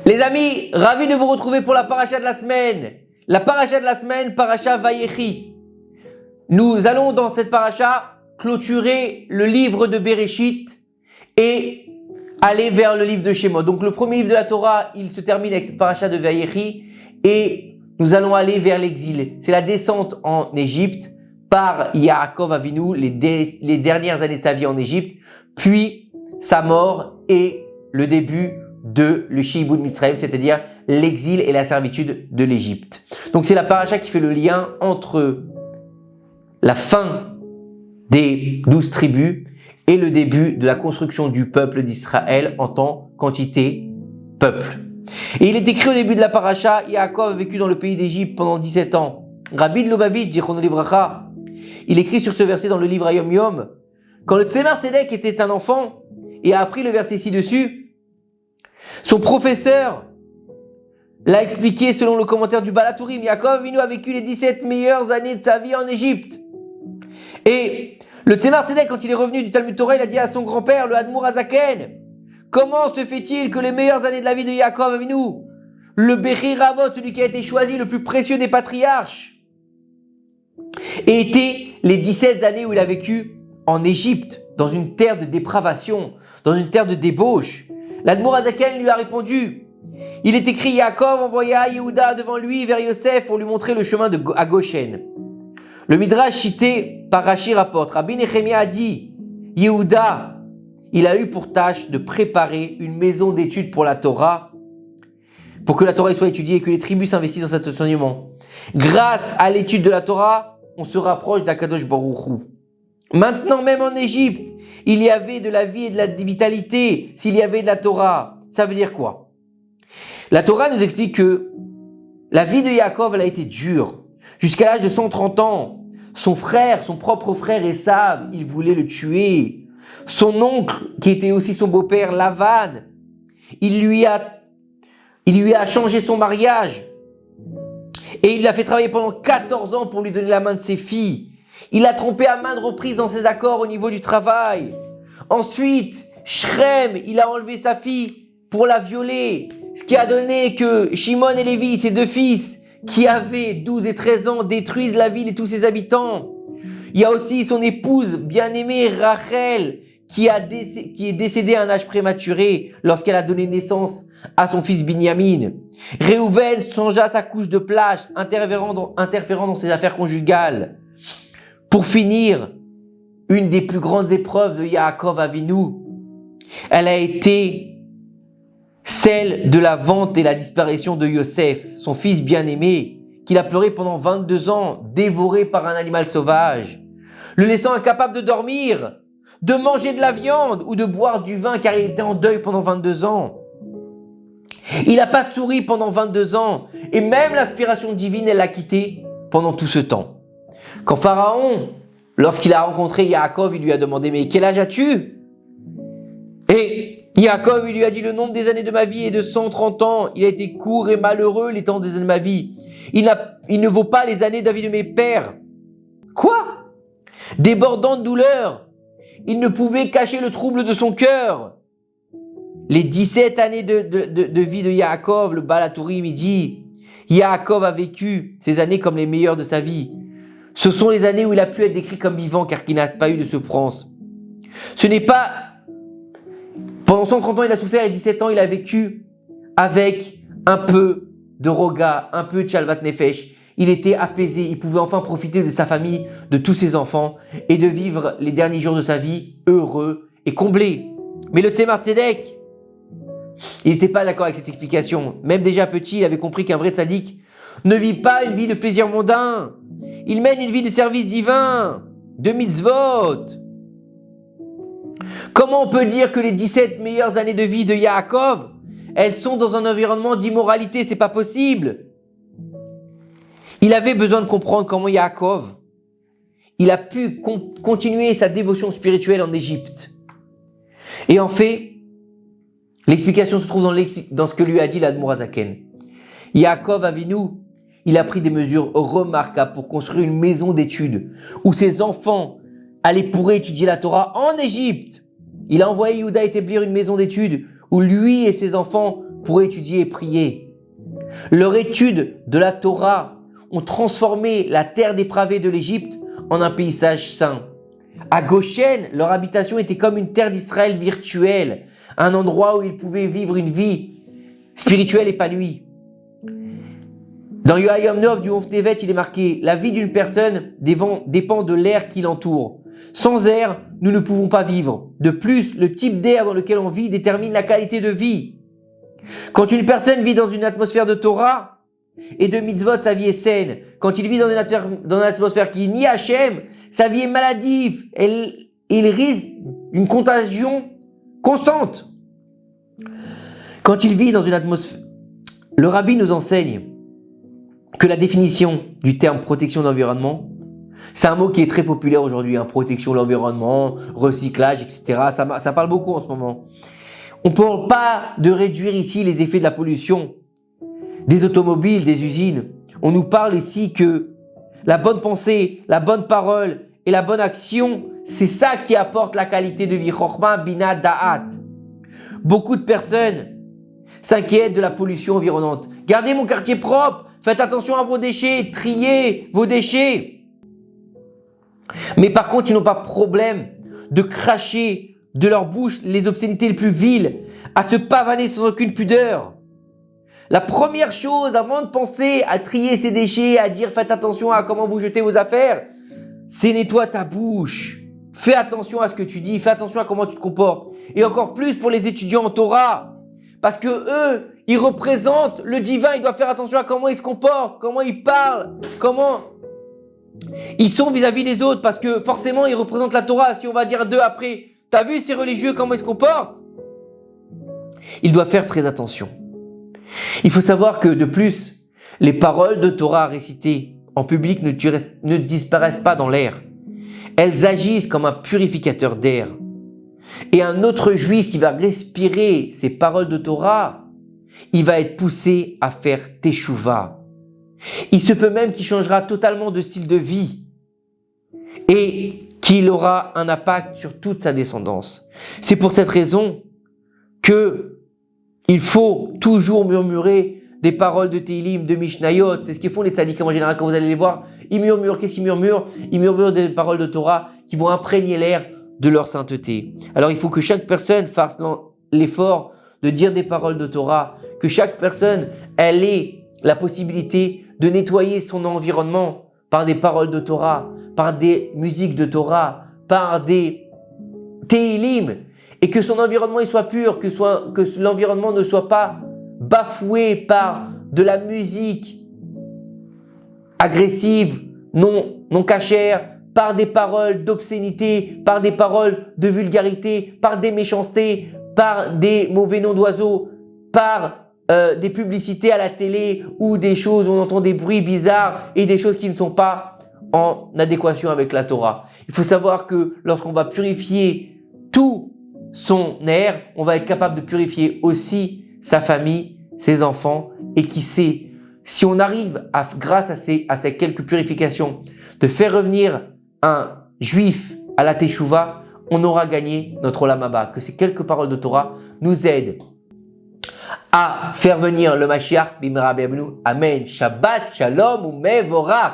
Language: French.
Les amis, ravi de vous retrouver pour la paracha de la semaine. La paracha de la semaine, paracha Vayechi. Nous allons dans cette paracha clôturer le livre de Bereshit et aller vers le livre de Shemot. Donc le premier livre de la Torah, il se termine avec cette paracha de Vayechi et nous allons aller vers l'exil. C'est la descente en Égypte par Yaakov Avinu, les dernières années de sa vie en Égypte, puis sa mort et le début de le Shi'ibud Mitzrayim, c'est-à-dire l'exil et la servitude de l'Égypte. Donc c'est la paracha qui fait le lien entre la fin des 12 tribus et le début de la construction du peuple d'Israël en tant qu'entité peuple. Et il est écrit au début de la paracha, Yaakov a vécu dans le pays d'Égypte pendant 17 ans. Rabbi de Lubavitch, Zichrono Livracha, il écrit sur ce verset dans le livre Hayom Yom, quand le Tzemar Tzedek était un enfant et a appris le verset ci-dessus, son professeur l'a expliqué selon le commentaire du Baal HaTurim. Yaakov Avinu a vécu les 17 meilleures années de sa vie en Égypte. Et le Tzemar Tzedek, quand il est revenu du Talmud Torah, il a dit à son grand-père, le Admour Hazaken, comment se fait-il que les meilleures années de la vie de Yaakov Avinu, le Bechir Avot, celui qui a été choisi, le plus précieux des patriarches, aient été les 17 années où il a vécu en Égypte, dans une terre de dépravation, dans une terre de débauche? L'Admour Hazaken lui a répondu, il est écrit, Yaakov envoya Yehuda devant lui vers Yosef pour lui montrer le chemin à Goshen. Le Midrash cité par Rashi rapporte, Rabbi Nechemia a dit, Yehuda, il a eu pour tâche de préparer une maison d'études pour la Torah, pour que la Torah soit étudiée et que les tribus s'investissent dans cet enseignement. Grâce à l'étude de la Torah, on se rapproche d'Akadosh Baruch Hu. Maintenant, même en Égypte, il y avait de la vie et de la vitalité s'il y avait de la Torah. Ça veut dire quoi? La Torah nous explique que la vie de Yaakov, elle a été dure. Jusqu'à l'âge de 130 ans, son frère, son propre frère Esav, il voulait le tuer. Son oncle, qui était aussi son beau-père Lavan, il lui a changé son mariage. Et il l'a fait travailler pendant 14 ans pour lui donner la main de ses filles. Il l'a trompé à maintes reprises dans ses accords au niveau du travail. Ensuite, Shrem, il a enlevé sa fille pour la violer. Ce qui a donné que Shimon et Lévi, ses deux fils, qui avaient 12 et 13 ans, détruisent la ville et tous ses habitants. Il y a aussi son épouse bien-aimée Rachel, qui est décédée à un âge prématuré lorsqu'elle a donné naissance à son fils Binyamin. Réhouven changea sa couche de plage, interférant dans ses affaires conjugales. Pour finir, une des plus grandes épreuves de Yaakov Avinu, elle a été celle de la vente et la disparition de Yosef, son fils bien-aimé, qu'il a pleuré pendant 22 ans, dévoré par un animal sauvage, le laissant incapable de dormir, de manger de la viande ou de boire du vin car il était en deuil pendant 22 ans. Il n'a pas souri pendant 22 ans et même l'inspiration divine, elle l'a quitté pendant tout ce temps. Quand Pharaon, lorsqu'il a rencontré Yaakov, il lui a demandé « Mais quel âge as-tu » Et Yaakov, il lui a dit « Le nombre des années de ma vie est de 130 ans. Il a été court et malheureux les temps des années de ma vie. Il ne vaut pas les années de la vie de mes pères. » Quoi? Débordant de douleur, il ne pouvait cacher le trouble de son cœur. Les 17 années de vie de Yaakov, le Baal HaTurim, il dit « Yaakov a vécu ces années comme les meilleures de sa vie. » Ce sont les années où il a pu être décrit comme vivant car il n'a pas eu de souffrance. Ce n'est pas... Pendant 130 ans, il a souffert et 17 ans, il a vécu avec un peu de roga, un peu de shalvat nefesh. Il était apaisé, il pouvait enfin profiter de sa famille, de tous ses enfants et de vivre les derniers jours de sa vie heureux et comblé. Mais le Tzemar Tzedek, il n'était pas d'accord avec cette explication. Même déjà petit, il avait compris qu'un vrai tzaddik ne vit pas une vie de plaisir mondain. Il mène une vie de service divin, de mitzvot. Comment on peut dire que les 17 meilleures années de vie de Yaakov, elles sont dans un environnement d'immoralité? C'est pas possible. Il avait besoin de comprendre comment Yaakov, il a pu continuer sa dévotion spirituelle en Égypte. Et en fait, l'explication se trouve dans ce que lui a dit l'Admour Hazaken. Yaakov Avinu, il a pris des mesures remarquables pour construire une maison d'études où ses enfants pourraient étudier la Torah en Égypte. Il a envoyé Yehuda établir une maison d'études où lui et ses enfants pour étudier et prier. Leur étude de la Torah ont transformé la terre dépravée de l'Égypte en un paysage saint. À Goshen, leur habitation était comme une terre d'Israël virtuelle, un endroit où ils pouvaient vivre une vie spirituelle épanouie. Dans Yohayom Nov du Onf Tevet, il est marqué « La vie d'une personne dépend de l'air qui l'entoure. Sans air, nous ne pouvons pas vivre. De plus, le type d'air dans lequel on vit détermine la qualité de vie. Quand une personne vit dans une atmosphère de Torah et de mitzvot, sa vie est saine. Quand il vit dans une atmosphère qui nie Hachem, sa vie est maladive. Il risque une contagion constante. Quand il vit dans une atmosphère... Le rabbi nous enseigne que la définition du terme protection de l'environnement, c'est un mot qui est très populaire aujourd'hui, hein, protection de l'environnement, recyclage, etc. Ça parle beaucoup en ce moment. On ne parle pas de réduire ici les effets de la pollution des automobiles, des usines. On nous parle ici que la bonne pensée, la bonne parole et la bonne action, c'est ça qui apporte la qualité de vie. Chokhmah, Bina, Da'at. Beaucoup de personnes s'inquiètent de la pollution environnante. Gardez mon quartier propre, faites attention à vos déchets, triez vos déchets. Mais par contre, ils n'ont pas problème de cracher de leur bouche les obscénités les plus viles, à se pavaner sans aucune pudeur. La première chose, avant de penser à trier ses déchets, à dire faites attention à comment vous jetez vos affaires, c'est nettoie ta bouche. Fais attention à ce que tu dis, fais attention à comment tu te comportes. Et encore plus pour les étudiants en Torah. Parce que eux, ils représentent le divin, ils doivent faire attention à comment ils se comportent, comment ils parlent, comment ils sont vis-à-vis des autres. Parce que forcément, ils représentent la Torah. Si on va dire d'eux après, t'as vu ces religieux, comment ils se comportent? Ils doivent faire très attention. Il faut savoir que de plus, les paroles de Torah récitées en public ne disparaissent pas dans l'air. Elles agissent comme un purificateur d'air. Et un autre juif qui va respirer ces paroles de Torah, il va être poussé à faire teshuva. Il se peut même qu'il changera totalement de style de vie et qu'il aura un impact sur toute sa descendance. C'est pour cette raison que il faut toujours murmurer des paroles de Tehillim, de Mishnayot. C'est ce qu'ils font les tzadikim en général quand vous allez les voir. Ils murmurent. Qu'est-ce qu'ils murmurent? Ils murmurent des paroles de Torah qui vont imprégner l'air de leur sainteté. Alors il faut que chaque personne fasse l'effort de dire des paroles de Torah, que chaque personne, elle ait la possibilité de nettoyer son environnement par des paroles de Torah, par des musiques de Torah, par des Tehillim, et que son environnement il soit pur, que l'environnement ne soit pas bafoué par de la musique agressive, non cachère, par des paroles d'obscénité, par des paroles de vulgarité, par des méchancetés, par des mauvais noms d'oiseaux, par des publicités à la télé ou des choses où on entend des bruits bizarres et des choses qui ne sont pas en adéquation avec la Torah. Il faut savoir que lorsqu'on va purifier tout son air, on va être capable de purifier aussi sa famille, ses enfants, et qui sait, si on arrive grâce à ces quelques purifications, de faire revenir un juif à la teshuva, on aura gagné notre olam haba. Que ces quelques paroles de Torah nous aident à faire venir le Mashiach bimra b'yaminu. Amen. Shabbat shalom ou mevorach.